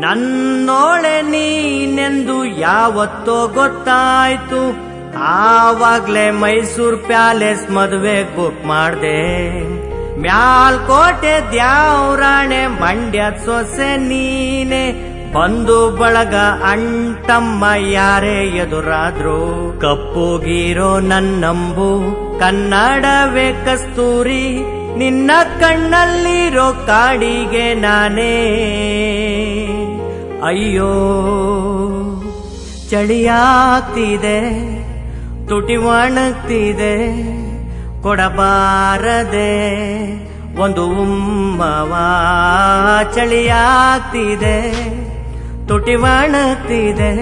ನನ್ನೋಳೆ ನೀನೆಂದು ಯಾವತ್ತೋ ಗೊತ್ತಾಯ್ತು, ಆವಾಗ್ಲೇ ಮೈಸೂರ್ ಪ್ಯಾಲೇಸ್ ಮದುವೆಗ್ ಬುಕ್ ಮಾಡ್ದೆ. ಮ್ಯಾಲ್ಕೋಟೆ ದ್ಯಾವ್ರಾಣೆ ಮಂಡ್ಯದ ಸೊಸೆ ನೀನೆ, ಬಂದು ಬಳಗ ಅಂಟಮ್ಮ ಯಾರೇ ಎದುರಾದ್ರು. ಕಪ್ಪುಗೀರೋ ನನ್ನಂಬು ಕನ್ನಡವೇ ಕಸ್ತೂರಿ, ನಿನ್ನ ಕಣ್ಣಲ್ಲಿರೋ ಕಾಡಿಗೆ ನಾನೇ. ಅಯ್ಯೋ ಚಳಿಯಾಗ್ತಿದೆ, ತುಟಿ ಒಣಗ್ತಿದೆ, ಕೊಡಬಾರದೆ ಒಂದು ಉಮ್ಮವ. ಚಳಿಯಾಗ್ತಿದೆ, ತುಟಿ ಒಣಗ್ತಿದೆ,